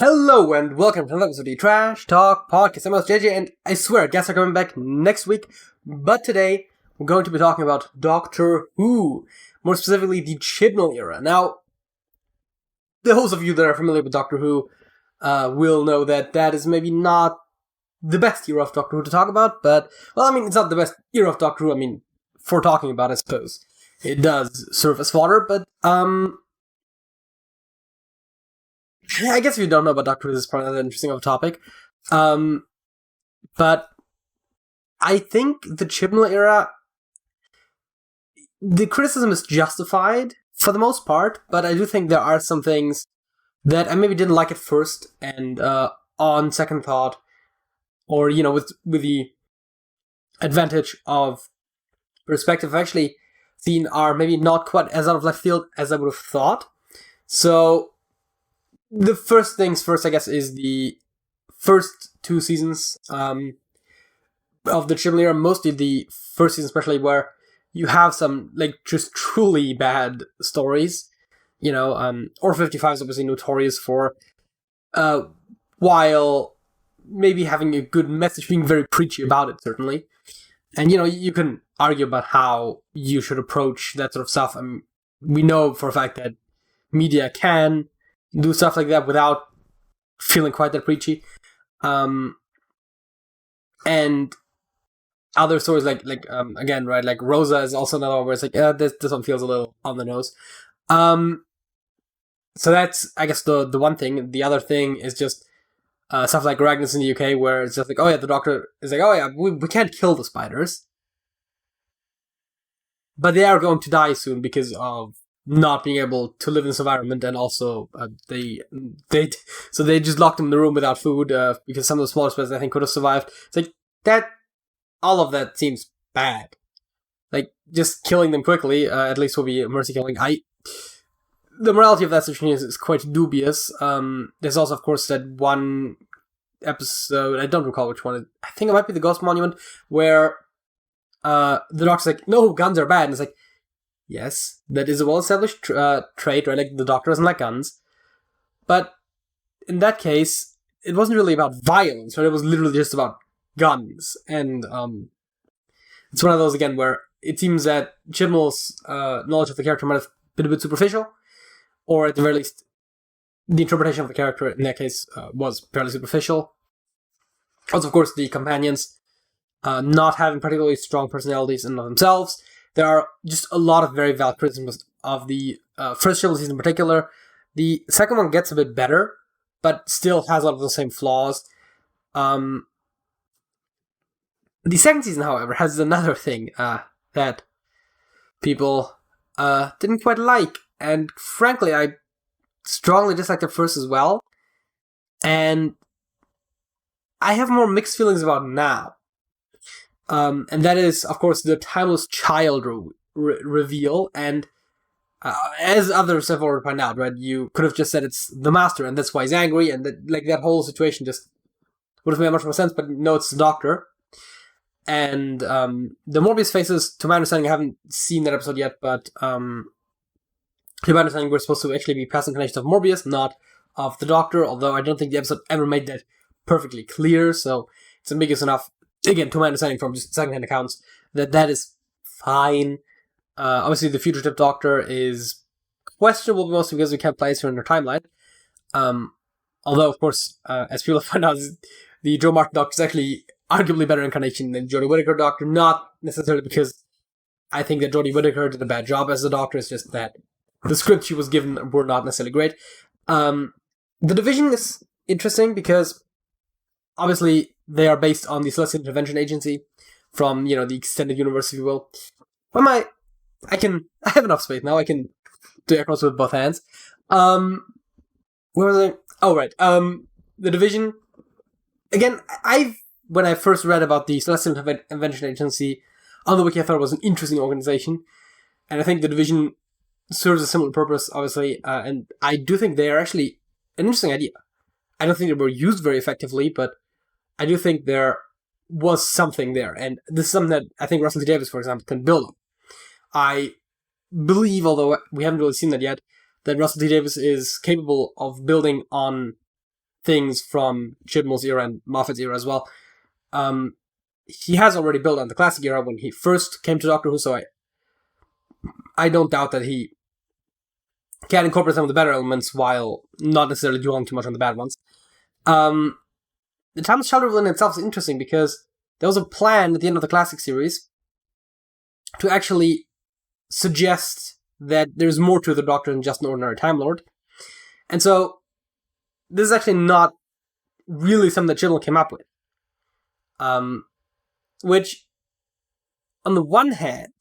Hello and welcome to another episode of the Trash Talk Podcast. I'm JJ, and I swear guests are coming back next week, but today we're going to be talking about Doctor Who, more specifically the Chibnall era. Now, those of you that are familiar with Doctor Who will know that is maybe not the best era of Doctor Who to talk about, but, well, I mean, it's not the best era of Doctor Who, I mean, for talking about, I suppose. It does serve as fodder, but, I guess if you don't know about Doctor Who, this is probably not interesting of a topic. But I think the Chibnall era, the criticism is justified for the most part, but I do think there are some things that I maybe didn't like at first, and on second thought, or, you know, with the advantage of perspective, I've actually seen are maybe not quite as out of left field as I would have thought. So, the first things first, I guess, is the first two seasons of the Chibnall era, mostly the first season especially, where you have some, like, just truly bad stories. You know, or 55 is obviously notorious for, while maybe having a good message, being very preachy about it, certainly. And, you know, you can argue about how you should approach that sort of stuff. I mean, we know for a fact that media can do stuff like that without feeling quite that preachy. And other stories like again, right, like Rosa is also another one where it's like, this one feels a little on the nose. So that's, I guess, the one thing. The other thing is just stuff like Ragnus in the UK, where it's just like, oh yeah, the Doctor is like, oh yeah, we can't kill the spiders, but they are going to die soon because of not being able to live in this environment, and also they just locked them in the room without food because some of the smaller spiders I think could have survived. It's like that. All of that seems bad. Like, just killing them quickly, at least will be mercy killing. The morality of that situation is quite dubious. There's also, of course, that one episode, I don't recall which one, I think it might be the Ghost Monument, where the Doctor's like, no, guns are bad, and it's like, yes, that is a well-established trait, right? Like, the Doctor doesn't like guns. But in that case, it wasn't really about violence, right? It was literally just about guns. And it's one of those, again, where it seems that Chibnall's knowledge of the character might have been a bit superficial, or at the very least, the interpretation of the character in that case was fairly superficial. Also, of course, the companions not having particularly strong personalities in and of themselves. There are just a lot of very valid criticisms of the first Chibnall season in particular. The second one gets a bit better, but still has a lot of the same flaws. The second season, however, has another thing that people didn't quite like. And frankly, I strongly disliked the first as well. And I have more mixed feelings about it now. And that is, of course, the timeless child reveal. And as others have already pointed out, right, you could have just said it's the Master, and that's why he's angry, and that whole situation just would have made much more sense. But no, it's the Doctor. And the Morbius faces, to my understanding, I haven't seen that episode yet, but to my understanding, we're supposed to actually be past incarnations of Morbius, not of the Doctor, although I don't think the episode ever made that perfectly clear, so it's ambiguous enough, again, to my understanding from just secondhand accounts, that is fine. Obviously, the fugitive Doctor is questionable, mostly because we can't place her in her timeline. Although, of course, as people find out, the Joe Martin Doctor is actually arguably better incarnation than Jodie Whittaker Doctor, not necessarily because I think that Jodie Whittaker did a bad job as the Doctor, it's just that the scripts she was given were not necessarily great. The Division is interesting because, obviously, they are based on the Celestial Intervention Agency from, you know, the extended universe, if you will. But I have enough space now, I can do air quotes with both hands. Where was I? Oh, right. The Division, again, when I first read about the Celestial Intervention Agency on the wiki, I thought it was an interesting organization. And I think the Division serves a similar purpose, obviously. And I do think they are actually an interesting idea. I don't think they were used very effectively, but I do think there was something there. And this is something that I think Russell T Davies, for example, can build on. I believe, although we haven't really seen that yet, that Russell T Davies is capable of building on things from Chibnall's era and Moffat's era as well. He has already built on the classic era when he first came to Doctor Who, so I don't doubt that he can incorporate some of the better elements while not necessarily dwelling too much on the bad ones. The Timeless Child reveal in itself is interesting because there was a plan at the end of the classic series to actually suggest that there's more to the Doctor than just an ordinary Time Lord. And so, this is actually not really something that Chibnall came up with. Which, on the one hand,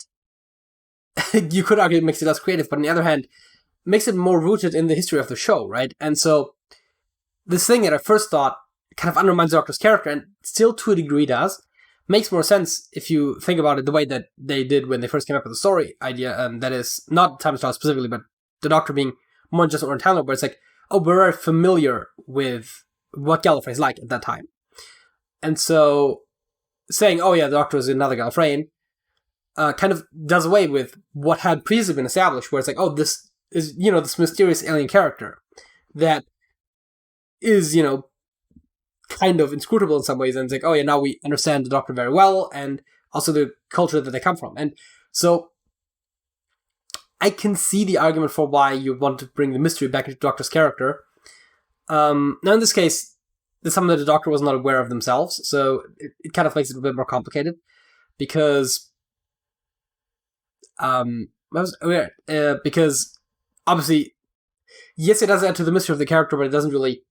you could argue it makes it less creative, but on the other hand, makes it more rooted in the history of the show, right? And so, this thing that I first thought kind of undermines the Doctor's character, and still to a degree does, makes more sense if you think about it the way that they did when they first came up with the story idea, that is, not Time Child specifically, but the Doctor being more than just an Time Lord, but it's like, oh, we're very familiar with what Gallifrey's like at that time. And so, saying, oh yeah, the Doctor is another Gallifreyan, kind of does away with what had previously been established, where it's like, oh, this is, this mysterious alien character that is, kind of inscrutable in some ways, and it's like, oh yeah, now we understand the Doctor very well, and also the culture that they come from. And so, I can see the argument for why you want to bring the mystery back into the Doctor's character. Now in this case, it's something that the Doctor was not aware of themselves, so it kind of makes it a bit more complicated, because because obviously, yes, it does add to the mystery of the character, but it doesn't really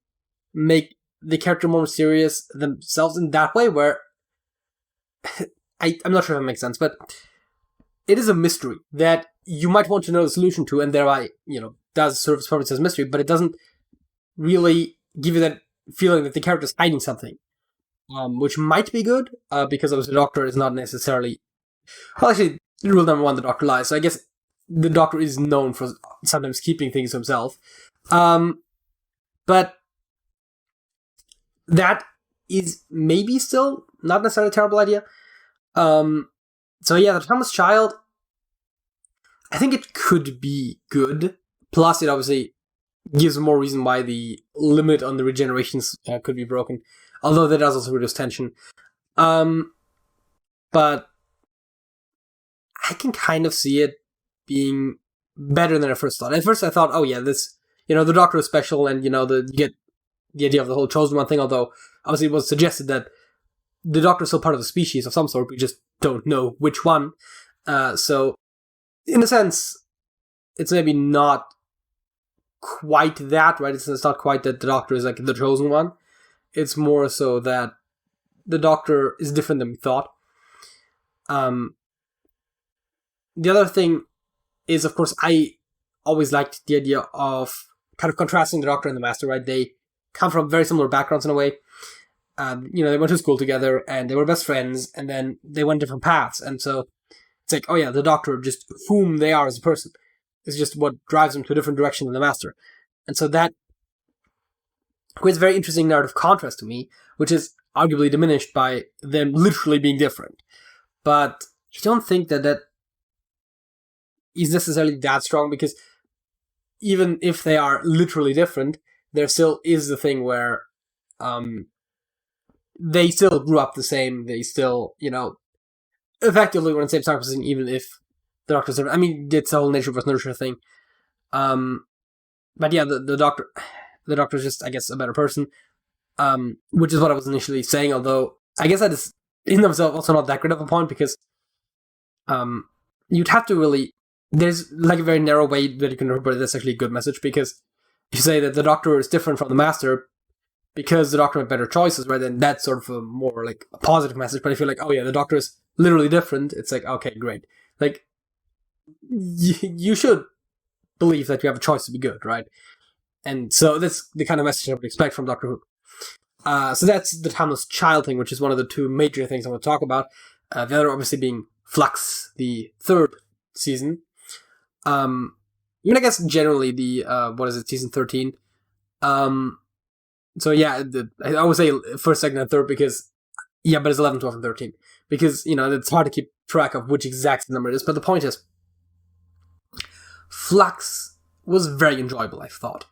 make the character more mysterious themselves in that way, where I'm not sure if that makes sense, but it is a mystery that you might want to know the solution to, and thereby, does serve its purpose as mystery, but it doesn't really give you that feeling that the character is hiding something, which might be good, because obviously the Doctor is not necessarily... Well, actually, rule number one, the Doctor lies, so I guess the Doctor is known for sometimes keeping things to himself. But that is maybe still not necessarily a terrible idea. So yeah, the Timeless Child, I think it could be good. Plus, it obviously gives more reason why the limit on the regenerations could be broken. Although that does also reduce tension. But I can kind of see it being better than I first thought. At first I thought, oh yeah, this, the Doctor is special, and, you get the idea of the whole Chosen One thing, although obviously it was suggested that the Doctor is still part of a species of some sort, we just don't know which one. So, in a sense, it's maybe not quite that, right? It's not quite that the Doctor is like the Chosen One. It's more so that the Doctor is different than we thought. The other thing is, of course, I always liked the idea of kind of contrasting the Doctor and the Master, right? They come from very similar backgrounds in a way. They went to school together, and they were best friends, and then they went different paths. And so it's like, oh yeah, the Doctor, just whom they are as a person, is just what drives them to a different direction than the Master. And so that creates a very interesting narrative contrast to me, which is arguably diminished by them literally being different. But I don't think that is necessarily that strong, because even if they are literally different, there still is the thing where they still grew up the same, they still, effectively were in the same time position, even if the Doctor's different. I mean, it's the whole nature versus nurture thing. But yeah, the Doctor's just, I guess, a better person, which is what I was initially saying, although I guess that is in themselves also not that great of a point, because you'd have to really... There's like a very narrow way that you can interpret that's actually a good message, because you say that the Doctor is different from the Master because the Doctor made better choices, right? And that's sort of a more like a positive message. But if you're like, oh yeah, the Doctor is literally different, it's like, okay, great. Like, you should believe that you have a choice to be good, right? And so that's the kind of message I would expect from Doctor Who. So that's the Timeless Child thing, which is one of the two major things I want to talk about. The other obviously being Flux, the third season. I guess generally the, season 13. So yeah, I always say first, second, and third because, yeah, but it's 11, 12, and 13. Because, it's hard to keep track of which exact number it is. But the point is, Flux was very enjoyable, I thought.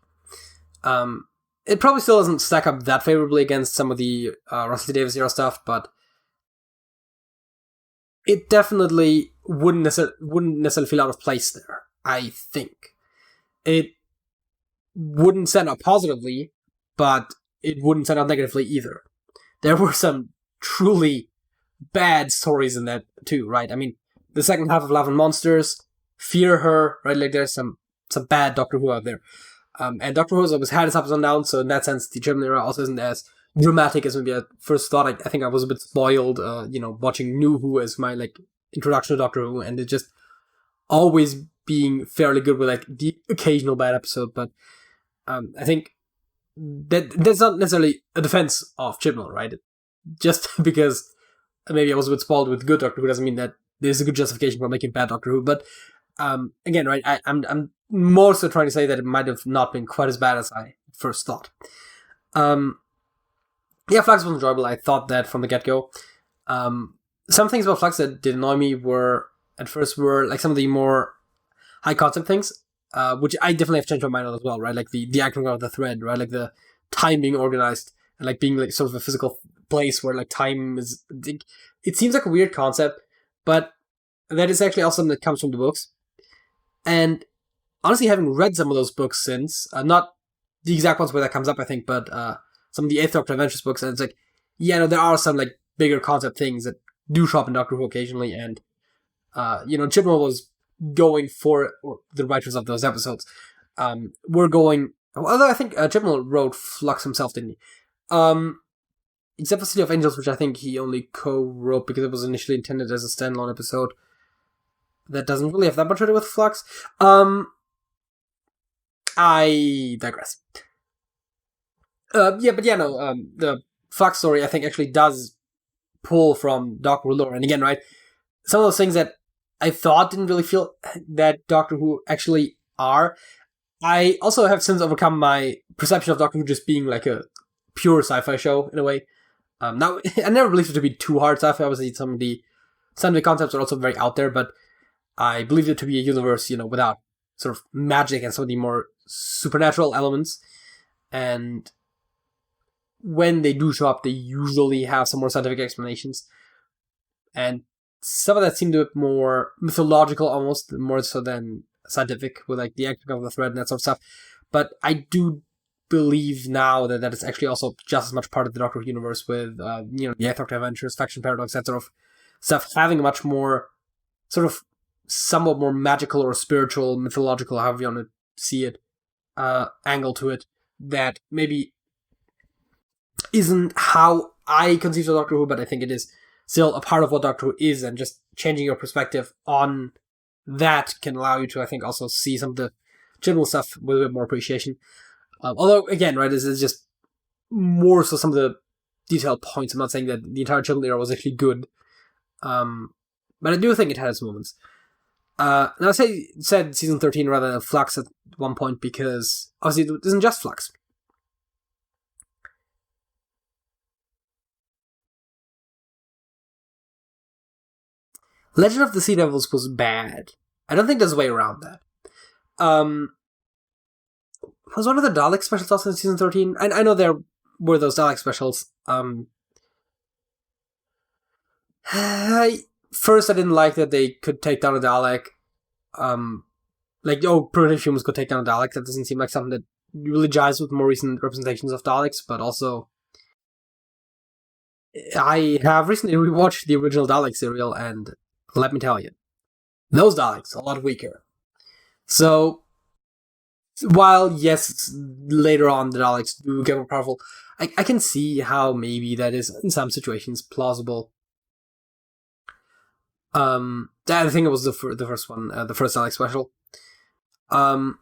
it probably still doesn't stack up that favorably against some of the Russell T Davies era stuff, but it definitely wouldn't necessarily feel out of place there. I think it wouldn't stand out positively, but it wouldn't stand out negatively either. There were some truly bad stories in that too, right? I mean, the second half of Love and Monsters, Fear Her, right? Like there's some bad Doctor Who out there. And Doctor Who has always had its ups and downs, so in that sense, the Chibnall era also isn't as dramatic as maybe I first thought. I think I was a bit spoiled, watching New Who as my like introduction to Doctor Who, and it just always being fairly good with like the occasional bad episode. But I think that's not necessarily a defense of Chibnall, right? Just because maybe I was a bit spoiled with good Doctor Who doesn't mean that there's a good justification for making bad Doctor Who. But again, right, I'm more so trying to say that it might have not been quite as bad as I first thought. Flux was enjoyable. I thought that from the get-go. Some things about Flux that did annoy me were like some of the more high concept things, which I definitely have changed my mind on as well, right? Like the acting of the thread, right? Like the time being organized and like being like sort of a physical place where like time is. It seems like a weird concept, but that is actually also something that comes from the books. And honestly, having read some of those books since, not the exact ones where that comes up, I think, but some of the Eighth Doctor Adventures books, and it's like, there are some like bigger concept things that do show up in Doctor Who occasionally, and Chibnall was going for, or the writers of those episodes, were going. Although I think Chibnall wrote Flux himself, didn't he? Except for City of Angels, which I think he only co-wrote because it was initially intended as a standalone episode. That doesn't really have that much to do with Flux. I digress. The Flux story I think actually does pull from Doctor Who lore, and again, right, some of those things that I thought didn't really feel that Doctor Who actually are. I also have since overcome my perception of Doctor Who just being like a pure sci-fi show in a way. Now I never believed it to be too hard sci-fi. Obviously, some of the concepts are also very out there, but I believed it to be a universe, without sort of magic and some of the more supernatural elements. And when they do show up, they usually have some more scientific explanations. And some of that seemed a bit more mythological, almost more so than scientific, with like the acting of the thread and that sort of stuff. But I do believe now that is actually also just as much part of the Doctor Who universe, with the Eighth Doctor Adventures, Faction Paradox, that sort of stuff, having a much more sort of somewhat more magical or spiritual, mythological, however you want to see it, angle to it, that maybe isn't how I conceive of Doctor Who, but I think it is still a part of what Doctor Who is, and just changing your perspective on that can allow you to, I think, also see some of the Chibnall stuff with a bit more appreciation. Although, again, right, this is just more so some of the detailed points. I'm not saying that the entire Chibnall era was actually good, but I do think it had its moments. Now I said season 13 rather than Flux at one point, because obviously it isn't just Flux. Legend of the Sea Devils was bad. I don't think there's a way around that. Was one of the Dalek specials also in season 13? I know there were those Dalek specials. First, I didn't like that they could take down a Dalek. Primitive humans could take down a Dalek. That doesn't seem like something that really jives with more recent representations of Daleks, but also I have recently rewatched the original Dalek serial, and let me tell you, those Daleks are a lot weaker. So, while, yes, later on the Daleks do get more powerful, I can see how maybe that is, in some situations, plausible. I think it was the first one, the first Dalek special, of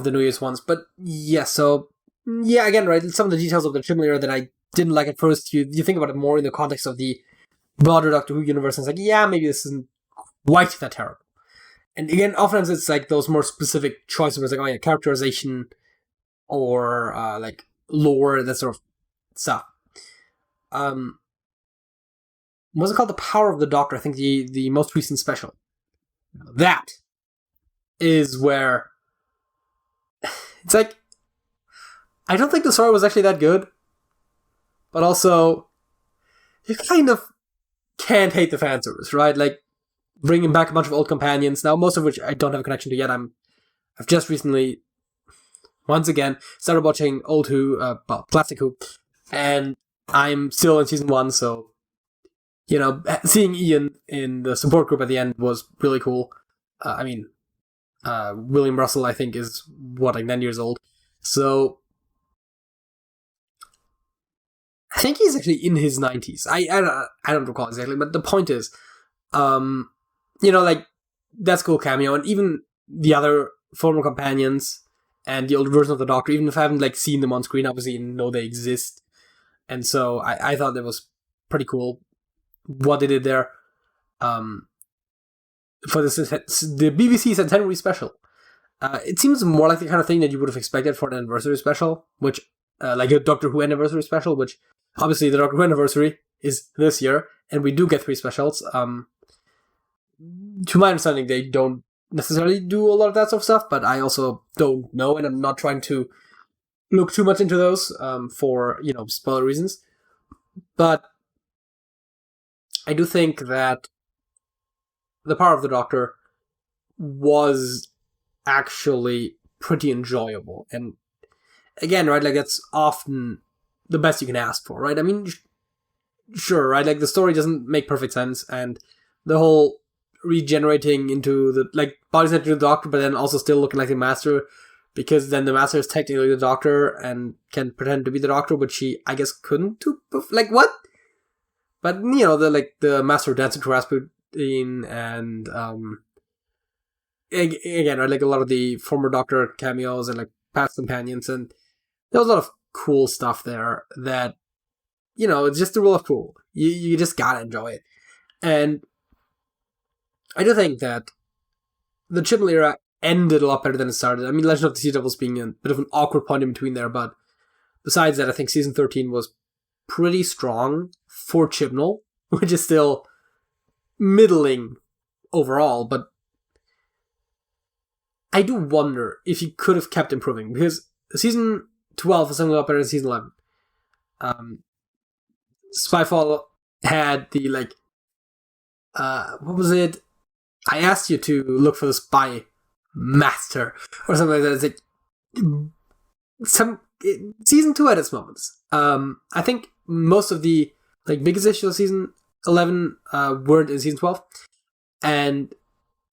the New Year's ones. But, again, right, some of the details of the Chibnall era that I didn't like at first, you think about it more in the context of the broader Doctor Who universe, and it's like, maybe this isn't quite that terrible. And again, oftentimes it's like those more specific choices where it's like, characterization or like lore, that sort of stuff. What's it called? The Power of the Doctor, I think the most recent special. That is where it's like, I don't think the story was actually that good, but also you kind of can't hate the fan service, right? Like bringing back a bunch of old companions now, most of which I don't have a connection to yet. I've just recently, once again, started watching old Who, classic Who, and I'm still in season 1, so seeing Ian in the support group at the end was really cool. William Russell, I think, is 9 years old, so I think he's actually in his 90s. I don't recall exactly, but the point is, that's cool cameo, and even the other former companions and the older version of the Doctor, even if I haven't seen them on screen, obviously know they exist, and so I thought that was pretty cool what they did there. For the BBC Centenary special, it seems more like the kind of thing that you would have expected for an anniversary special, which like a Doctor Who anniversary special, which obviously the Doctor Who anniversary is this year, and we do get 3 specials. To my understanding, they don't necessarily do a lot of that sort of stuff, but I also don't know, and I'm not trying to look too much into those for spoiler reasons. But I do think that the Power of the Doctor was actually pretty enjoyable, and again, right, that's often the best you can ask for, right? I mean, sure, right, the story doesn't make perfect sense, and the whole regenerating into the bodies into the Doctor, but then also still looking like the Master, because then the Master is technically the Doctor and can pretend to be the Doctor, which he, I guess, couldn't do. What? But the Master dancing to Rasputin, and again, right, a lot of the former Doctor cameos and past companions, and there was a lot of cool stuff there that it's just the rule of cool. You just gotta enjoy it, and I do think that the Chibnall era ended a lot better than it started. I mean, Legend of the Sea Devils being a bit of an awkward point in between there, but besides that, I think season 13 was pretty strong for Chibnall, which is still middling overall, but I do wonder if he could have kept improving, because season 12 was something a lot better than season 11. Spyfall had the what was it? I asked you to look for the spy master or something like that. It's season 2 had its moments. I think most of the biggest issues of season 11 weren't in season 12, and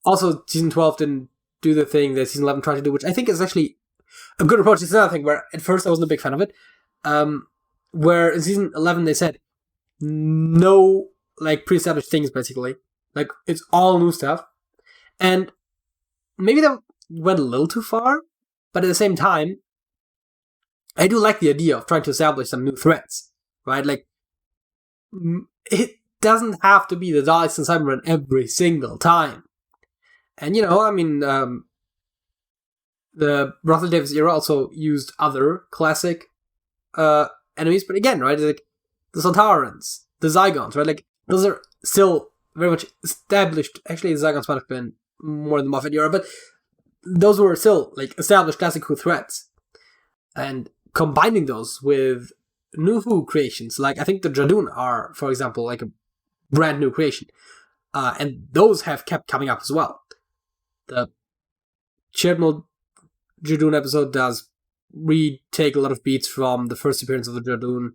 also season 12 didn't do the thing that season 11 tried to do, which I think is actually a good approach. It's another thing where at first I wasn't a big fan of it, where in season 11 they said no pre-established things, basically, it's all new stuff, and maybe that went a little too far, but at the same time I do like the idea of trying to establish some new threats, right? It doesn't have to be the Daleks and Cybermen every single time. And the Russell Davies era also used other classic enemies, but again, right, the Sontarans, the Zygons, right, those are still very much established. Actually, the Zygons might have been more in the Moffat era, but those were still established classic Who threats, and combining those with new Who creations, I think the Jadoon are, for example, a brand new creation, and those have kept coming up as well. The Chibnall Jadoon episode does retake a lot of beats from the first appearance of the Jadoon.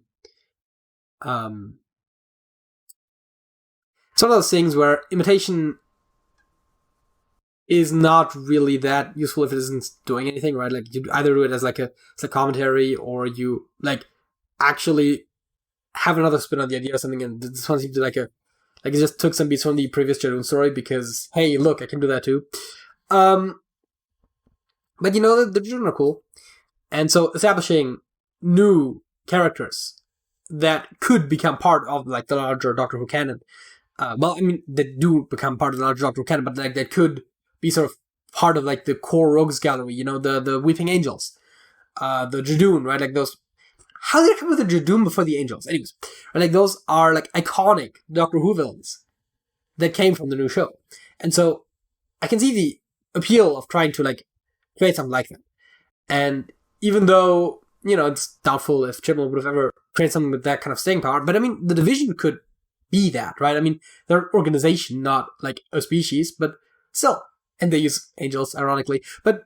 It's one of those things where imitation is not really that useful if it isn't doing anything, right? You either do it as a commentary, or you actually have another spin on the idea or something, and this one seems to it just took some beats from the previous Jadoon story because, hey, look, I can do that too. But the Jadoon are cool, and so establishing new characters that could become part of the larger Doctor Who canon. That do become part of the larger Doctor Who canon, but that could be sort of part of the core rogues gallery. The Weeping Angels, the Jadoon, right? Those. How did they come with the Jadoon before the Angels? Anyways, right, those are iconic Doctor Who villains that came from the new show, and so I can see the appeal of trying to create something like that. And even though it's doubtful if Chibnall would have ever created something with that kind of staying power. But I mean, the Division could be that, right? I mean, they're an organization, not like a species, but still. And they use angels, ironically. But,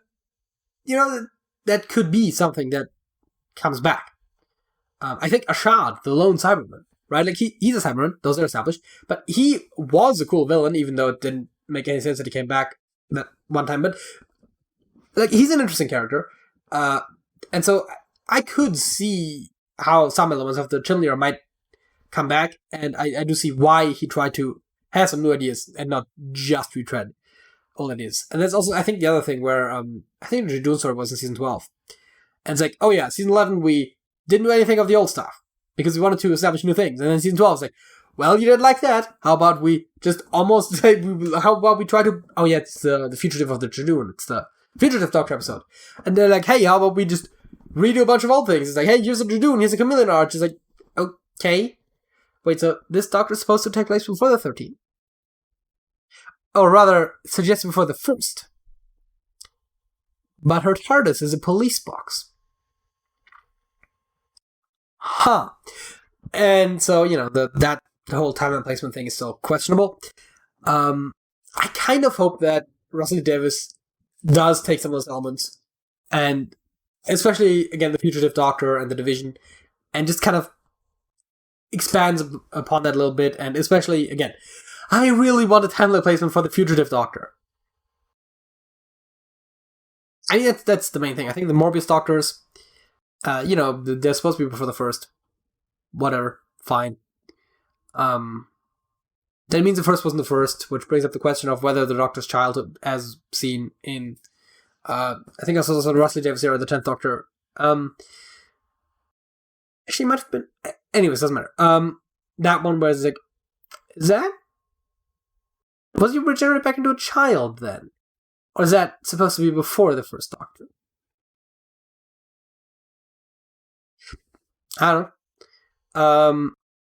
that could be something that comes back. I think Ashad, the lone Cyberman, right? Like, he's a Cyberman, those are established. But he was a cool villain, even though it didn't make any sense that he came back that one time. But, like, he's an interesting character. And so I could see how some elements of the Chibnall era might come back, and I do see why he tried to have some new ideas and not just retread old ideas. And that's also, I think, the other thing where I think the June story was in season 12. And it's like, oh yeah, season 11 we didn't do anything of the old stuff because we wanted to establish new things. And then season 12 is like, well, you didn't like that. How about we just almost say, how about we try to, oh yeah, it's the Fugitive of the June. It's the Fugitive Doctor episode. And they're like, hey, how about we just redo a bunch of old things? It's like, hey, here's a June, here's a Chameleon Arch. It's like, okay. Wait, so this Doctor is supposed to take place before the 13th? Or rather, suggested before the 1st. But her TARDIS is a police box. Huh. And so, the whole timeline placement thing is still questionable. I kind of hope that Russell Davies does take some of those elements, and especially, again, the Fugitive Doctor and the Division, and just kind of expands upon that a little bit, and especially, again, I really want a timeline placement for the Fugitive Doctor. I mean, that's the main thing. I think the Morbius Doctors, they're supposed to be before the 1st. Whatever. Fine. That means the 1st wasn't the 1st, which brings up the question of whether the Doctor's childhood, as seen in, I think also the Russell Davies era, the 10th Doctor, she might have been, anyways, doesn't matter. That one was like, is that? Was he regenerated back into a child then? Or is that supposed to be before the 1st Doctor? I don't know.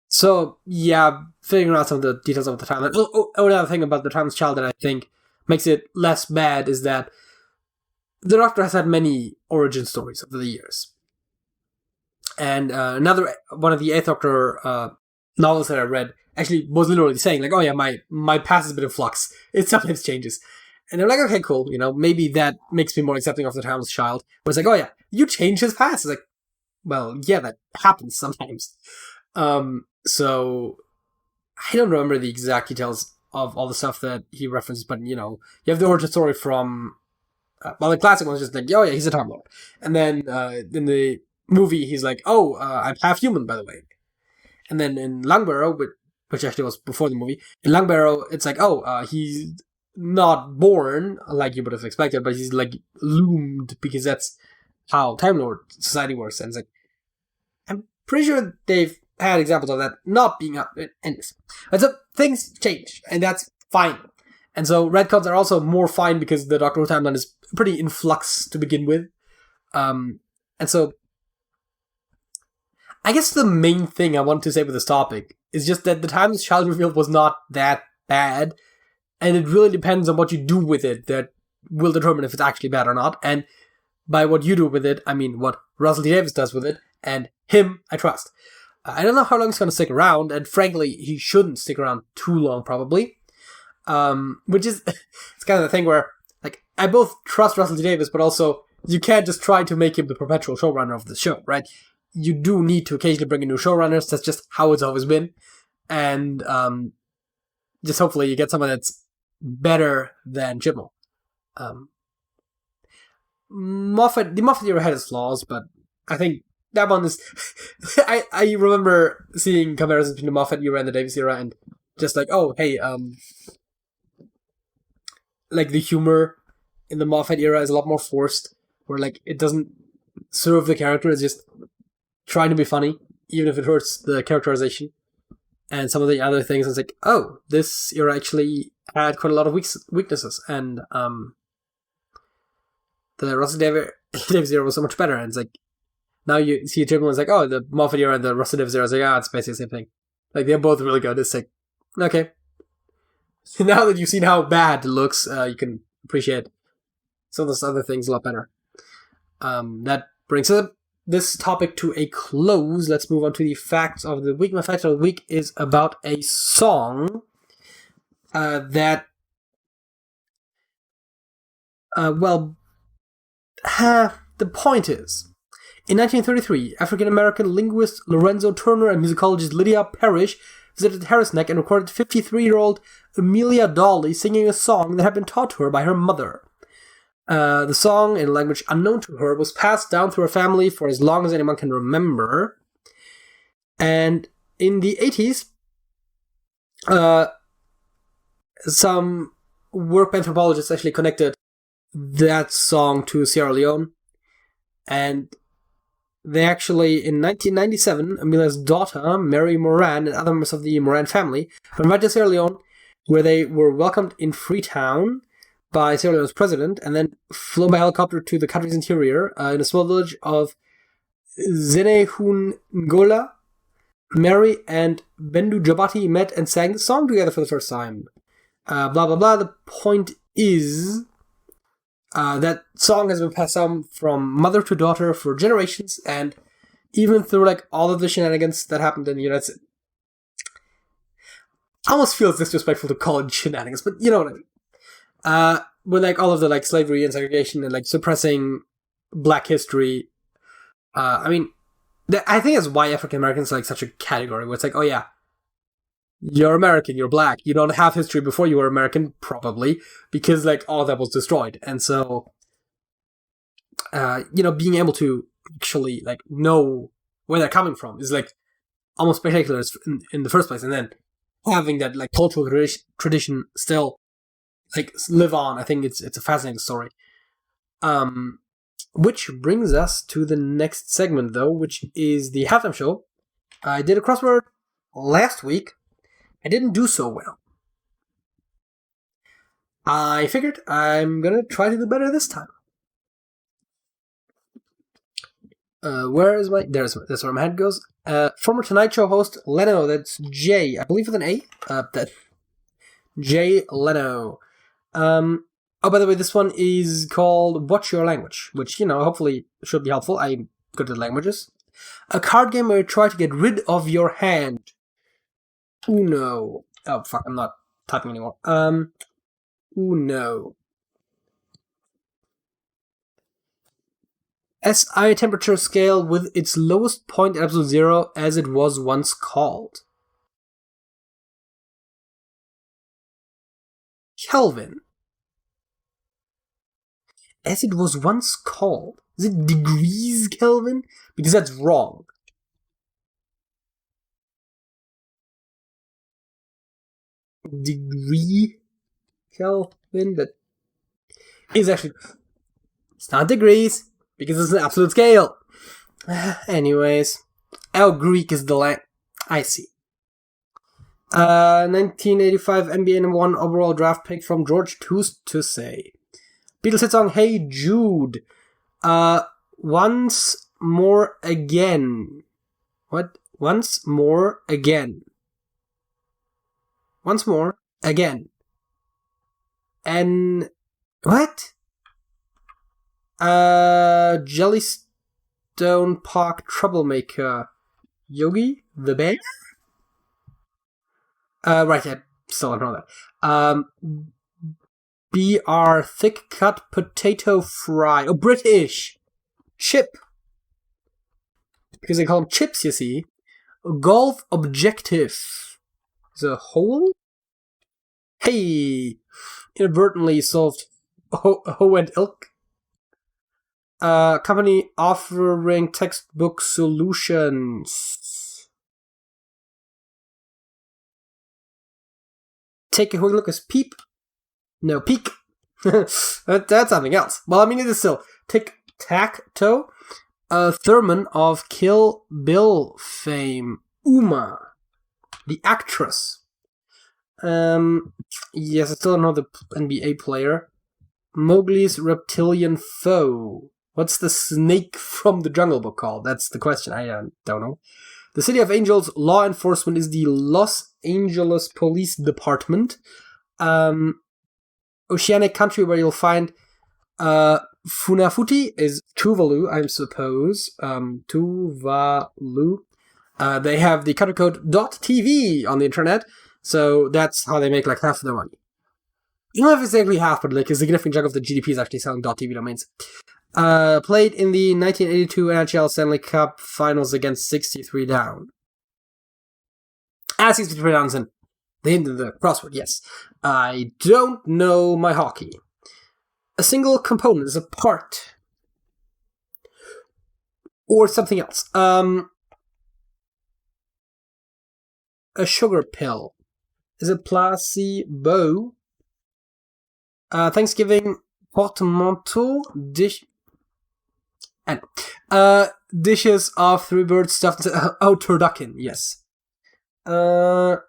So, yeah, figuring out some of the details of the timeline. Another thing about the Timeless Child that I think makes it less bad is that the Doctor has had many origin stories over the years. And another one of the 8th Doctor novels that I read actually was literally saying, like, oh yeah, my past is a bit in flux. It sometimes changes. And they're like, okay, cool, maybe that makes me more accepting of the Timeless Child. But it's like, oh yeah, you change his past. It's like, well, yeah, that happens sometimes. So I don't remember the exact details of all the stuff that he references, but you have the origin story from, the classic one was just like, oh yeah, he's a Time Lord. And then in the movie, he's like, oh, I'm half human, by the way. And then in Langbarrow, which actually was before the movie, in Langbarrow, it's like, oh, he's not born like you would have expected, but he's like loomed because that's how Time Lord society works. And it's like, I'm pretty sure they've had examples of that not being up. And so things change, and that's fine. And so retcons are also more fine because the Doctor Who timeline is pretty in flux to begin with. And so I guess the main thing I want to say with this topic is just that the Timeless Child reveal was not that bad, and it really depends on what you do with it that will determine if it's actually bad or not. And by what you do with it, I mean what Russell T Davies does with it, and him, I trust. I don't know how long he's going to stick around, and frankly, he shouldn't stick around too long, probably. Which is, it's kind of the thing where, like, I both trust Russell T Davies, but also, you can't just try to make him the perpetual showrunner of the show, right? You do need to occasionally bring in new showrunners. That's just how it's always been. And just hopefully you get someone that's better than Chibnall. The Moffat era had its flaws, but I think that one is... I remember seeing comparisons between the Moffat era and the Davies era, and just like, oh, hey, like the humor in the Moffat era is a lot more forced, where like it doesn't serve the character, it's just trying to be funny, even if it hurts the characterization. And some of the other things, it's like, oh, this era actually had quite a lot of weaknesses, and the Russell Davies era was so much better, and it's like, now you see Chibnall, it's like, oh, the Moffat era and the Russell Davies era, it's like, it's basically the same thing. Like, they're both really good. It's like, okay. Now that you've seen how bad it looks, you can appreciate some of those other things a lot better. That brings us this topic to a close, let's move on to the facts of the week. My fact of the week is about a song that, the point is, in 1933, African-American linguist Lorenzo Turner and musicologist Lydia Parrish visited Harris Neck and recorded 53-year-old Amelia Dolly singing a song that had been taught to her by her mother. The song, in a language unknown to her, was passed down through her family for as long as anyone can remember. And in the 80s, some work anthropologists actually connected that song to Sierra Leone. And they actually, in 1997, Amelia's daughter, Mary Moran, and other members of the Moran family were invited to Sierra Leone, where they were welcomed in Freetown by Sierra Leone's president, and then flown by helicopter to the country's interior in a small village of Zenehungola. Mary and Bendu Jabati met and sang the song together for the first time. Blah, blah, blah. The point is, that song has been passed down from mother to daughter for generations, and even through like all of the shenanigans that happened in the United States. Almost feels disrespectful to call it shenanigans, but you know what I mean. With like all of the like slavery and segregation and like suppressing Black history. I mean, I think that's why African Americans are like such a category where it's like, oh yeah, you're American, you're Black, you don't have history before you were American, probably, because like all of that was destroyed. And so, being able to actually like know where they're coming from is like almost spectacular in the first place. And then having that like cultural tradition still like live on, I think it's a fascinating story. Which brings us to the next segment, though, which is the halftime show. I did a crossword last week. I didn't do so well. I figured I'm gonna try to do better this time. That's where my head goes. Former Tonight Show host Leno, that's Jay, I believe with an A. Jay Leno. By the way, this one is called Watch Your Language, which, hopefully should be helpful. I'm good at languages. A card game where you try to get rid of your hand. Uno. Oh, fuck, I'm not typing anymore. Uno. SI temperature scale with its lowest point at absolute zero as it was once called. Kelvin. As it was once called. Is it degrees Kelvin? Because that's wrong. Degree Kelvin? That is actually... It's not degrees, because it's an absolute scale. Anyways. Greek is the language. I see. 1985 NBA number 1 overall draft pick from George Tusay. Beatles hit song Hey Jude. Once more again. What? Once more again. Once more again. And what? Jellystone Park Troublemaker. Yogi the Bear? Right, I still don't know that. BR Thick Cut Potato Fry. Oh, British! Chip. Because they call them chips, you see. Golf Objective. Is it a hole? Hey! Inadvertently solved Ho and Ilk. Company offering textbook solutions. Take a quick look as Peep. No, Peek. That's something else. Well, I mean, it is still Tic-Tac-Toe. Thurman of Kill Bill fame. Uma. The actress. Yes, I still don't know the NBA player. Mowgli's reptilian foe. What's the snake from the Jungle Book called? That's the question. I don't know. The City of Angels law enforcement is the Los Angeles Police Department. Oceanic country where you'll find Funafuti is Tuvalu, I suppose. Tuvalu. They have the country code .tv on the internet, so that's how they make like half of their money. You know if it's exactly half, but like a significant chunk of the GDP is actually selling .tv domains. Played in the 1982 NHL Stanley Cup Finals against 63 Down. 63 Down is in the hint of the crossword, yes. I don't know my hockey. A single component is a part. Or something else. A sugar pill. Is it placebo? Thanksgiving portmanteau dish. And dishes of 3 birds stuffed. Oh, turducken, yes. Turducken.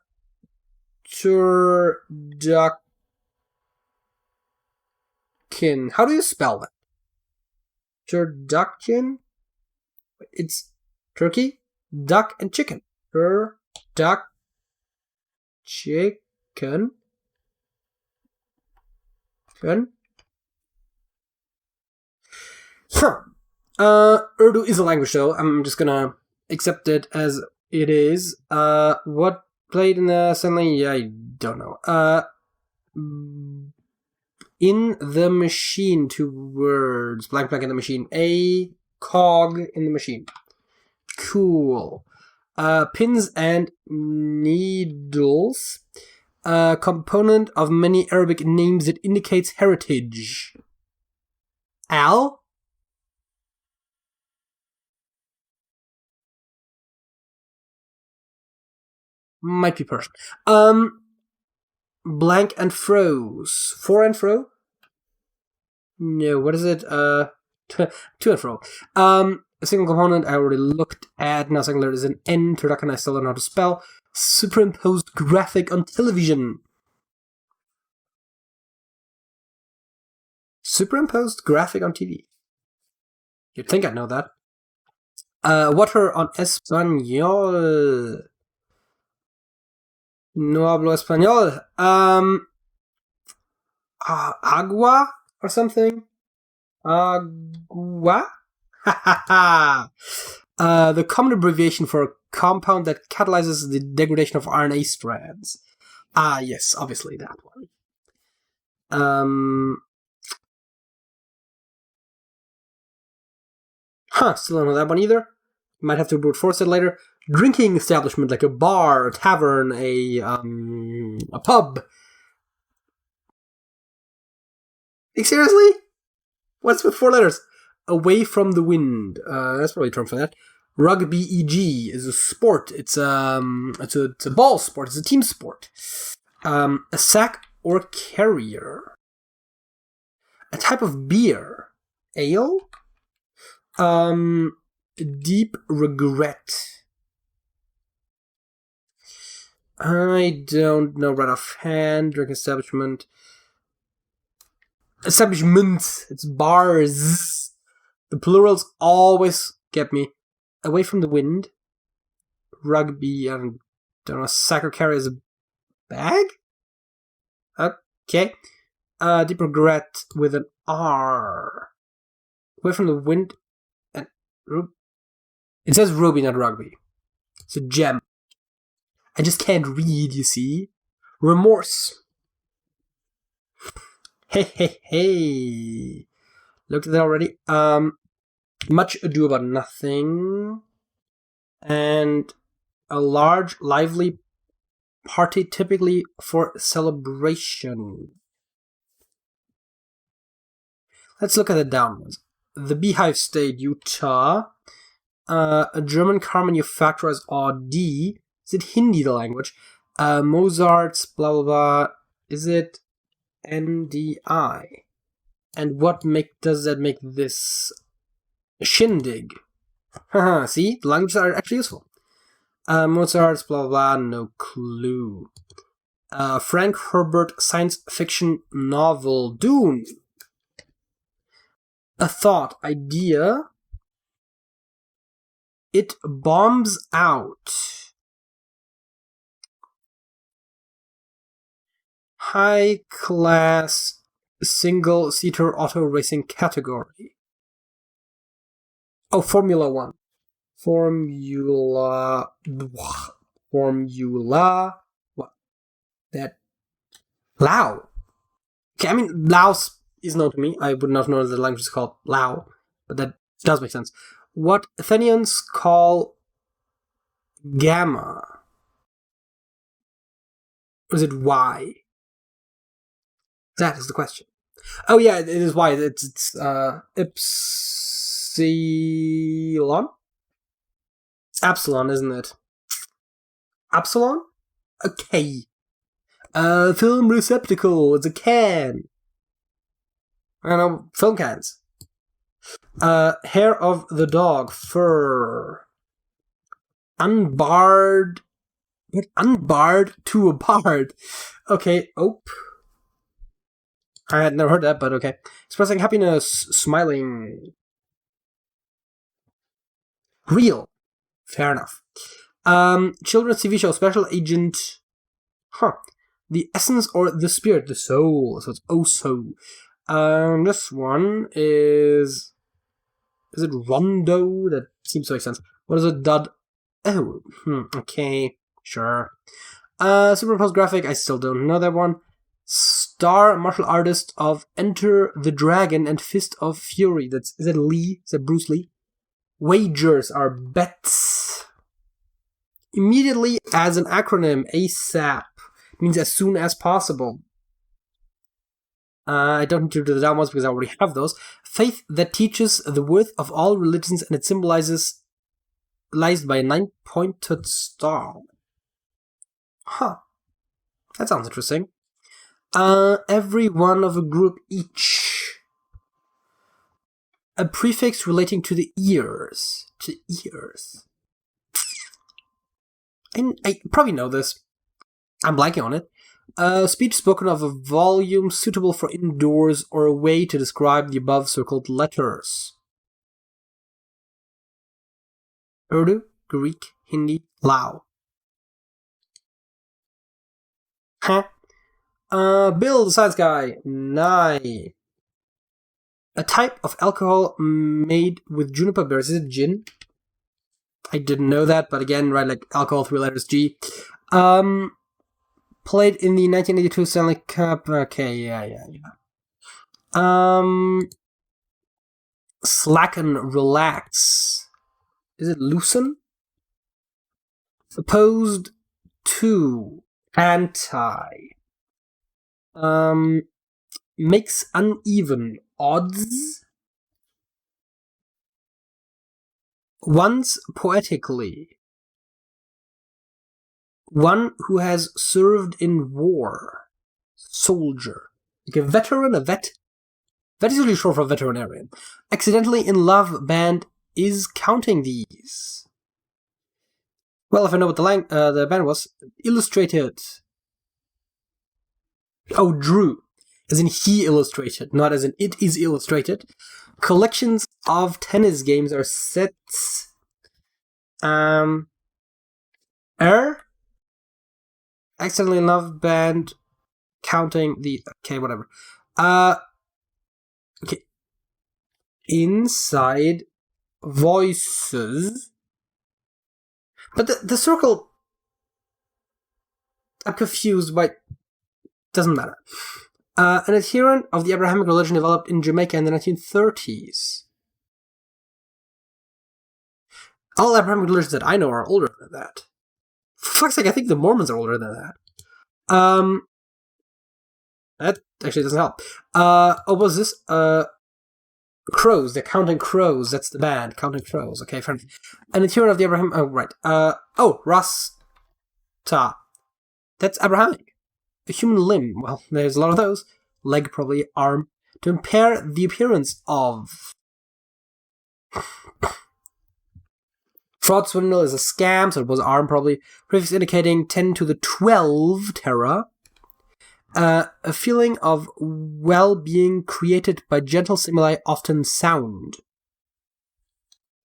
How do you spell that? Turducken? It's turkey, duck, and chicken. Duck, chicken. Sure. Urdu is a language, though. I'm just gonna accept it as it is. What played in the Stanley? I don't know. In the machine, 2 words. Blank in the machine. A cog in the machine. Cool. Pins and needles. Component of many Arabic names that indicates heritage. Al? Might be Persian. Blank and froze. For and fro? No, what is it? To and fro. A single component I already looked at. Now second letter is an N. Turducken I still don't know how to spell. Superimposed graphic on television. Superimposed graphic on TV. You'd think I'd know that. Water on Espanol. No hablo español. Agua or something? Agua? The common abbreviation for a compound that catalyzes the degradation of RNA strands. Yes, obviously that one. Still don't know that one either. Might have to brute force it later. Drinking establishment, like a bar, a tavern, a pub. Like, seriously? What's with 4 letters? Away from the wind. That's probably a term for that. Rugby EG is a sport. It's a ball sport. It's a team sport. A sack or carrier. A type of beer. Ale? Deep regret. I don't know right offhand. Drink establishment. Establishment. It's bars. The plurals always get me. Away from the wind. Rugby. I don't know. Sack or carry is a bag? Okay. Deep regret with an R. Away from the wind. And it says ruby, not rugby. It's a gem. I just can't read, you see. Remorse. Hey. Looked at that already. Much ado about nothing. And a large, lively party, typically for celebration. Let's look at the down ones. The Beehive State, Utah. A German car manufacturer is Audi. Is it Hindi, the language? Mozart's, blah, blah, blah. Is it NDI? And what does that make this? Shindig. Haha, see? The languages are actually useful. Mozart's, blah, blah, blah. No clue. Frank Herbert science fiction novel, Dune. A thought, idea. It bombs out. High class single-seater auto racing category? Oh, Formula One. Formula. What? That. Lao. Okay, I mean, Laos is known to me. I would not know that the language is called Lao, but that does make sense. What Athenians call gamma. Or is it Y? That is the question. Oh yeah, it is Y. It's Epsilon? It's Epsilon, isn't it? Epsilon? A K. Film receptacle. It's a can. I don't know, film cans. Hair of the dog. Fur. Unbarred. What? Unbarred to a bard. Okay, oh. I had never heard that, but okay. Expressing happiness, smiling. Real. Fair enough. Children's TV show, Special Agent. Huh. The essence or the spirit, the soul. So it's oh-so. This one is... Is it Rondo? That seems to make sense. What is it? Dud? Oh, okay. Sure. Superimposed graphic, I still don't know that one. Star martial artist of Enter the Dragon and Fist of Fury. Is it Lee? Is it Bruce Lee? Wagers are bets. Immediately as an acronym, ASAP means as soon as possible. I don't need to do the down ones because I already have those. Faith that teaches the worth of all religions, and it symbolized by a 9-pointed star. Huh. That sounds interesting. Every one of a group each. A prefix relating to the ears. To ears. I probably know this. I'm blanking on it. A speech spoken of a volume suitable for indoors or a way to describe the above circled letters. Urdu, Greek, Hindi, Lao. Huh? Bill, the science guy. 9. A type of alcohol made with juniper berries. Is it gin? I didn't know that, but again, right, like alcohol, 3 letters, G. Played in the 1982 Stanley Cup. Okay, yeah. Slacken, relax. Is it loosen? Opposed to, anti. Makes uneven, odds. Once poetically. One who has served in war. Soldier. Like a veteran, a vet. Vet is usually short for veterinarian. Accidentally in love band is counting these. Well, if I know what the band was. Illustrated. Oh, drew. As in he illustrated, not as in it is illustrated. Collections of tennis games are sets. Accidentally in love band counting the okay, whatever. Okay. Inside voices. But the circle, I'm confused by, doesn't matter. An adherent of the Abrahamic religion developed in Jamaica in the 1930s. All Abrahamic religions that I know are older than that. For fuck's sake, I think the Mormons are older than that. That actually doesn't help. What was this? Crows. They're Counting Crows. That's the band. Counting Crows. Okay, fair enough. An adherent of the Abraham... Oh, right. Rasta. That's Abrahamic. A human limb. Well, there's a lot of those. Leg, probably. Arm. To impair the appearance of... Fraud swindle is a scam, so it was arm, probably. Prefix indicating 10 to the 12 terror. A feeling of well-being created by gentle stimuli, often sound.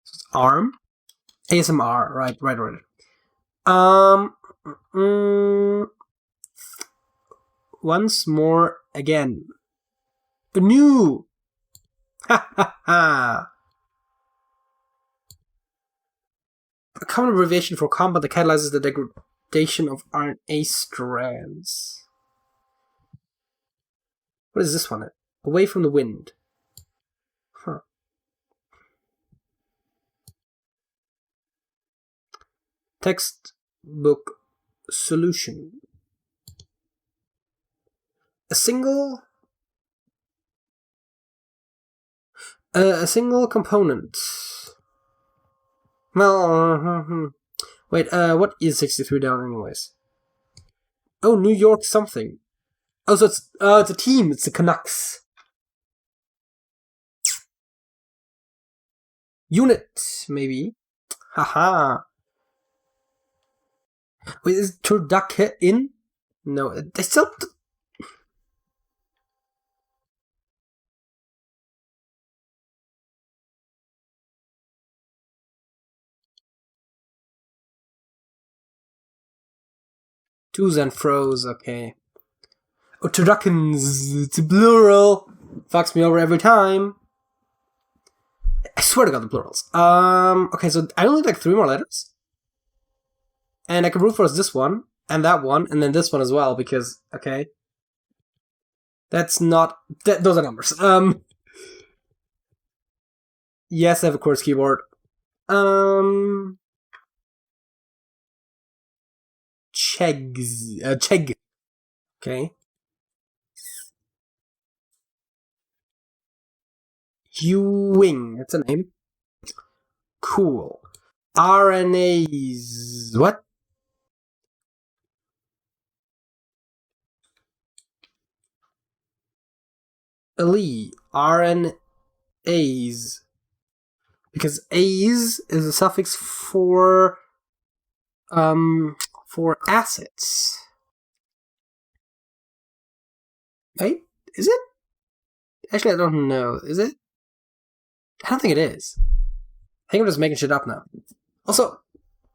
So it's arm. ASMR, right. Once more again. A new! Ha ha ha! A common abbreviation for compound that catalyzes the degradation of RNA strands. What is this one? Away from the wind. Huh. Textbook solution. A single component. Well, wait, what is 63 down anyways? Oh, New York something. Oh, so it's a team. It's the Canucks. Unit, maybe. Haha. Wait, is turducken in? No, they still. Twos and froze, okay. Oh, turduckens, it's a plural. Fucks me over every time. I swear to God, the plurals. Okay, so I only need like 3 more letters. And I can brute force this one, and that one, and then this one as well, because, okay. That's not... those are numbers. Yes, I have a course keyboard. Cheg. Okay. Ewing, that's a name. Cool. RNAs. What? RNAs. Because A's is a suffix for acids. Right? Is it? Actually, I don't know. Is it? I don't think it is. I think I'm just making shit up now. Also,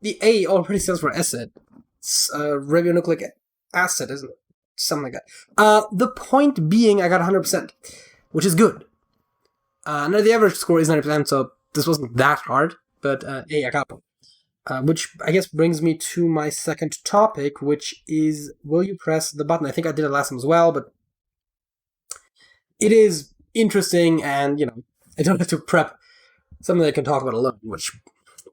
the A already stands for acid. It's ribonucleic acid, isn't it? Something like that. The point being, I got 100%, which is good. No, the average score is 90%, so this wasn't that hard, but hey, I got one. Which I guess brings me to my second topic, which is, will you press the button? I think I did it last time as well, but it is interesting, and, you know, I don't have to prep something that I can talk about alone, which is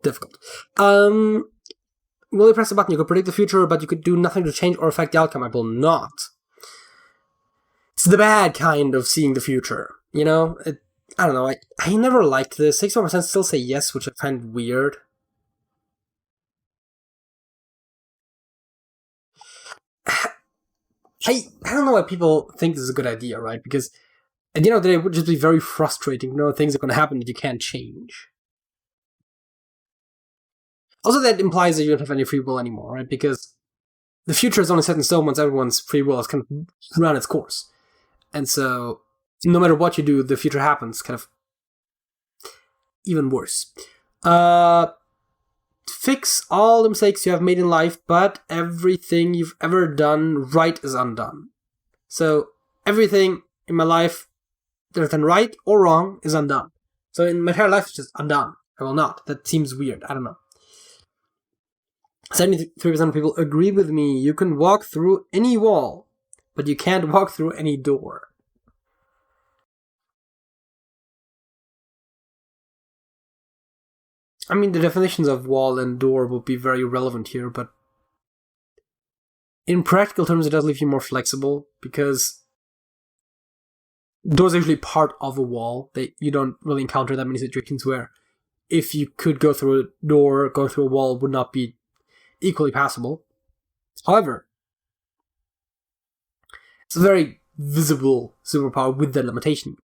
difficult. Will you press the button? You could predict the future, but you could do nothing to change or affect the outcome. I will not. It's the bad kind of seeing the future, you know? I don't know, I never liked this. 61% still say yes, which I find weird. I don't know why people think this is a good idea, right? Because at the end of the day, it would just be very frustrating to know things are going to happen that you can't change. Also, that implies that you don't have any free will anymore, right? Because the future is only set in stone once everyone's free will has kind of run its course. And so, no matter what you do, the future happens kind of even worse. Fix all the mistakes you have made in life, but everything you've ever done right is undone. So, everything in my life that I've done right or wrong is undone. So, in my entire life, it's just undone. I will not. That seems weird. I don't know. 73% of people agree with me. You can walk through any wall, but you can't walk through any door. I mean, the definitions of wall and door would be very relevant here, but in practical terms, it does leave you more flexible, because doors are usually part of a wall. You don't really encounter that many situations where if you could go through a door, going through a wall would not be equally passable. However, it's a very visible superpower with that limitation.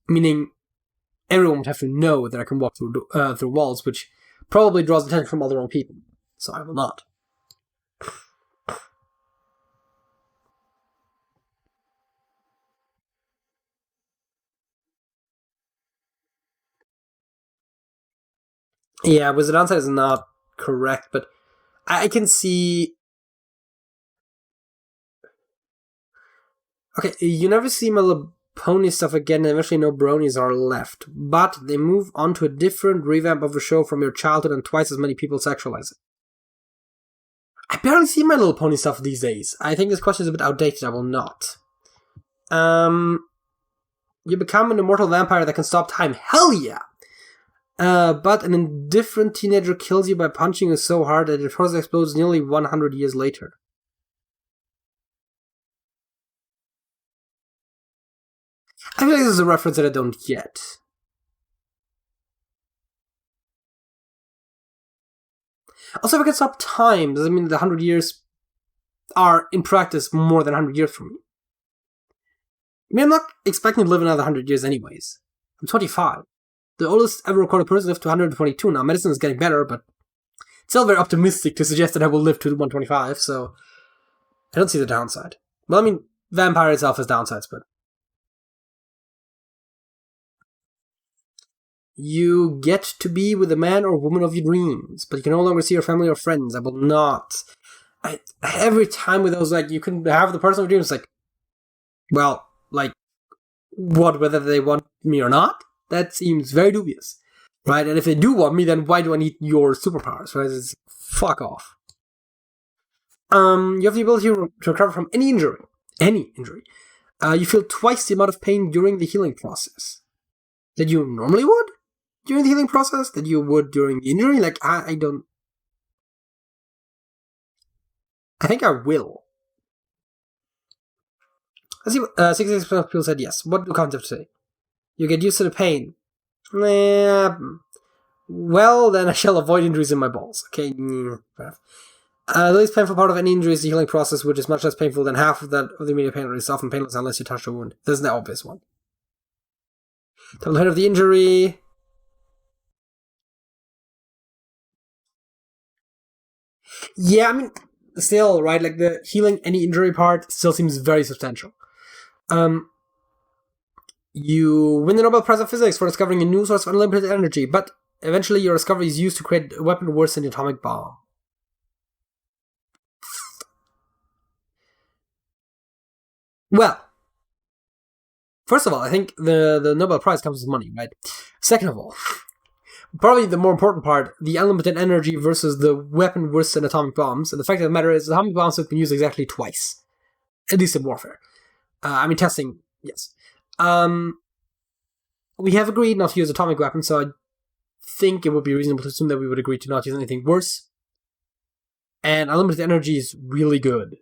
Meaning, everyone would have to know that I can walk through walls, which probably draws attention from all the wrong people. So I will not. Yeah, Wizard Onside is not correct, but I can see... Okay, you never see My Little Pony stuff again, and eventually no bronies are left. But they move on to a different revamp of the show from your childhood, and twice as many people sexualize it. I barely see My Little Pony stuff these days. I think this question is a bit outdated. I will not. You become an immortal vampire that can stop time. Hell yeah! But an indifferent teenager kills you by punching you so hard that it first explodes nearly 100 years later. I feel like this is a reference that I don't get. Also, if I can stop time, does it mean that 100 years are, in practice, more than 100 years from me? I mean, I'm not expecting to live another 100 years anyways. I'm 25. The oldest ever recorded person lived to 122. Now, medicine is getting better, but it's still very optimistic to suggest that I will live to 125, so I don't see the downside. Well, I mean, vampire itself has downsides, but you get to be with the man or woman of your dreams, but you can no longer see your family or friends. I will not. Every time with those, like, you can have the person of your dreams, like, well, like, what, whether they want me or not? That seems very dubious, right? And if they do want me, then why do I need your superpowers, right? It's, fuck off. You have the ability to recover from any injury. Any injury. You feel twice the amount of pain during the healing process that you normally would during the healing process, that you would during the injury. Like, I don't... I think I will. Let's see, 66% of people said yes. What do comments have to say? You get used to the pain. Well, then I shall avoid injuries in my balls. Okay, the least painful part of any injury is the healing process, which is much less painful than half of that of the immediate pain. It is often painless unless you touch the wound. This is the obvious one. Total hit of the injury. Yeah, I mean, still, right? Like, the healing any injury part still seems very substantial. You win the Nobel Prize of Physics for discovering a new source of unlimited energy, but eventually your discovery is used to create a weapon worse than the atomic bomb. Well, first of all, I think the Nobel Prize comes with money, right? Second of all, probably the more important part, the unlimited energy versus the weapon worse than atomic bombs. And the fact of the matter is, atomic bombs have been used exactly twice, at least in warfare. I mean, testing, yes. We have agreed not to use atomic weapons, so I think it would be reasonable to assume that we would agree to not use anything worse. And unlimited energy is really good.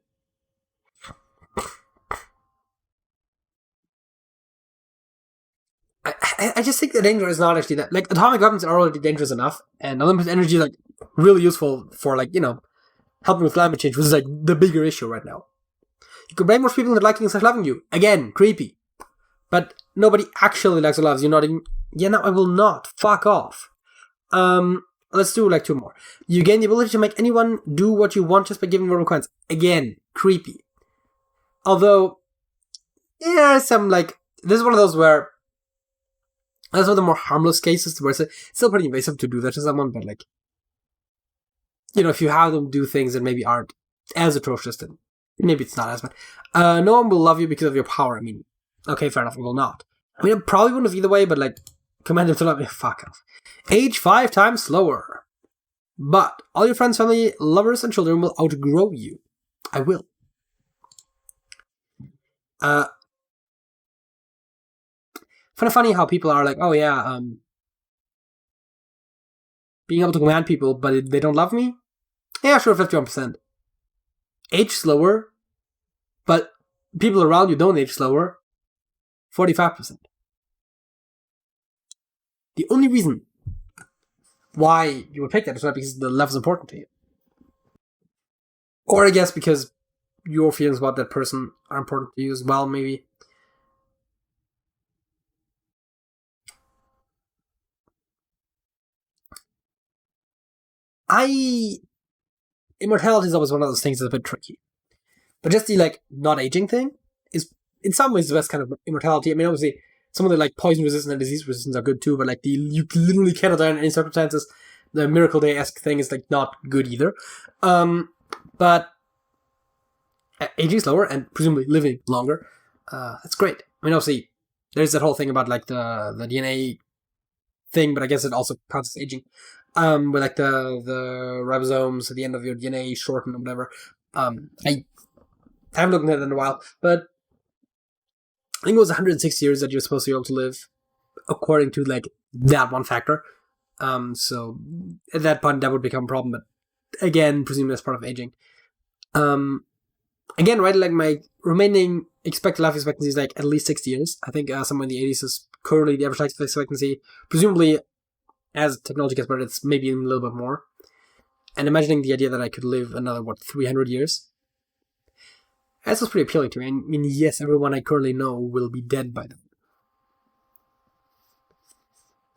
I just think the danger is not actually that. Like, atomic weapons are already dangerous enough, and unlimited energy is, like, really useful for, like, you know, helping with climate change, which is, like, the bigger issue right now. You can brainwash people into liking and loving you. Again, creepy. But nobody actually likes or loves you, not even... Yeah, no, I will not. Fuck off. Let's do, like, 2 more. You gain the ability to make anyone do what you want just by giving verbal commands. Again, creepy. Although, yeah, some, like... This is one of those where... That's one of the more harmless cases where it's still pretty invasive to do that to someone, but, like... You know, if you have them do things that maybe aren't as atrocious, then maybe it's not as bad. No one will love you because of your power. I mean, okay, fair enough, I will not. I mean, I probably wouldn't have either way, but, like, command them to love me. Fuck off. Age 5 times slower. But all your friends, family, lovers, and children will outgrow you. I will. Kind of funny how people are like, oh yeah, being able to command people, but they don't love me? Yeah, sure, 51%. Age slower, but people around you don't age slower? 45%. The only reason why you would pick that is not because the level's important to you. Or I guess because your feelings about that person are important to you as well, maybe. Immortality is always one of those things that's a bit tricky. But just the, like, not aging thing is, in some ways, the best kind of immortality. I mean, obviously, some of the, like, poison resistance and disease resistance are good too, but, like, you literally cannot die in any circumstances. The Miracle Day-esque thing is, like, not good either. But aging slower and presumably living longer That's great. I mean, obviously, there's that whole thing about like the DNA thing, but I guess it also counts as aging. With like the ribosomes at the end of your DNA shorten or whatever. I haven't looked at it in a while, but I think it was 106 years that you're supposed to be able to live, according to like that one factor. So at that point, that would become a problem. But again, presumably that's part of aging. Again, right, like my remaining expected life expectancy is like at least 60 years. I think somewhere in the 80s is currently the average life expectancy. Presumably, as technology gets better, it's maybe even a little bit more. And imagining the idea that I could live another, 300 years? That's what's pretty appealing to me. I mean, yes, everyone I currently know will be dead by then.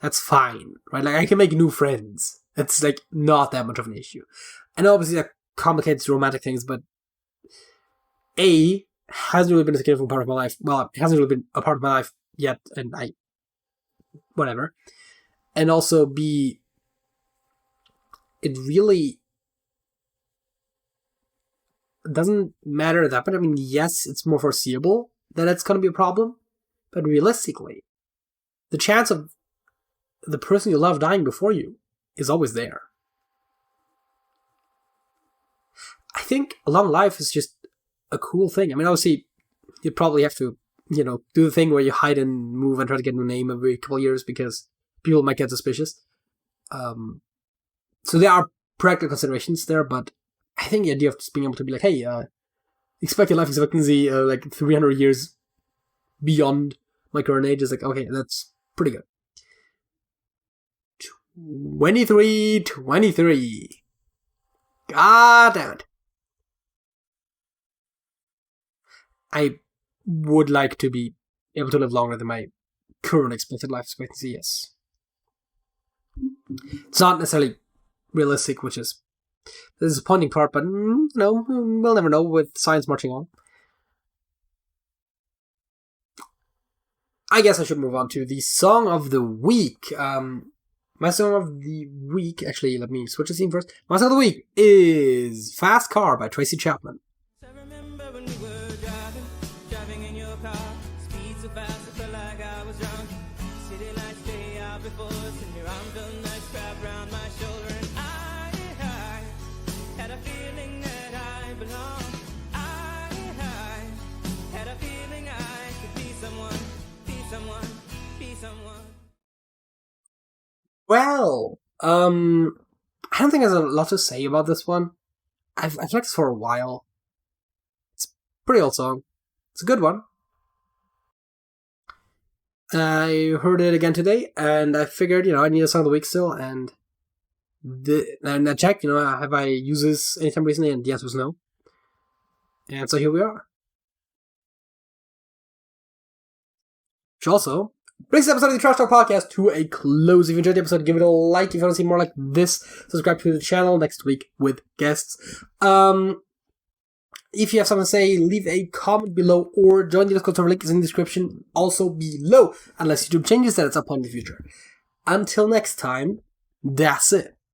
That's fine, right? Like, I can make new friends. It's, like, not that much of an issue. And obviously that complicates romantic things, but hasn't really been a significant part of my life. Well, it hasn't really been a part of my life yet, and whatever. And also, B, it really doesn't matter that much. I mean, yes, it's more foreseeable that it's going to be a problem, but realistically, the chance of the person you love dying before you is always there. I think a long life is just a cool thing. I mean, obviously, you'd probably have to, do the thing where you hide and move and try to get a new name every couple of years because people might get suspicious. So there are practical considerations there, but I think the idea of just being able to be like, hey, expected life expectancy like 300 years beyond my current age is like, okay, that's pretty good. 23. God damn it. I would like to be able to live longer than my current expected life expectancy, yes. It's not necessarily realistic, which is the disappointing part, but no, we'll never know with science marching on. I guess I should move on to the song of the week. My song of the week, actually, let me switch the scene first. My song of the week is Fast Car by Tracy Chapman. I remember when we were driving in your car, speed so fast I felt like I was drunk. City lights stay out before us, and your arm felt nice wrapped around my shoulder, and I had a feeling that I belonged. I had a feeling I could be someone. Well, I don't think there's a lot to say about this one. I've liked this for a while. It's a pretty old song. It's a good one. I heard it again today, and I figured, I need a song of the week still, and I checked, have I used this anytime recently, and the answer was no. And so here we are. Which also brings this episode of the Trash Talk Podcast to a close. If you enjoyed the episode, give it a like. If you want to see more like this, subscribe to the channel next week with guests. If you have something to say, leave a comment below or join the Discord server. Link is in the description also below, unless YouTube changes that at some point in the future. Until next time, that's it.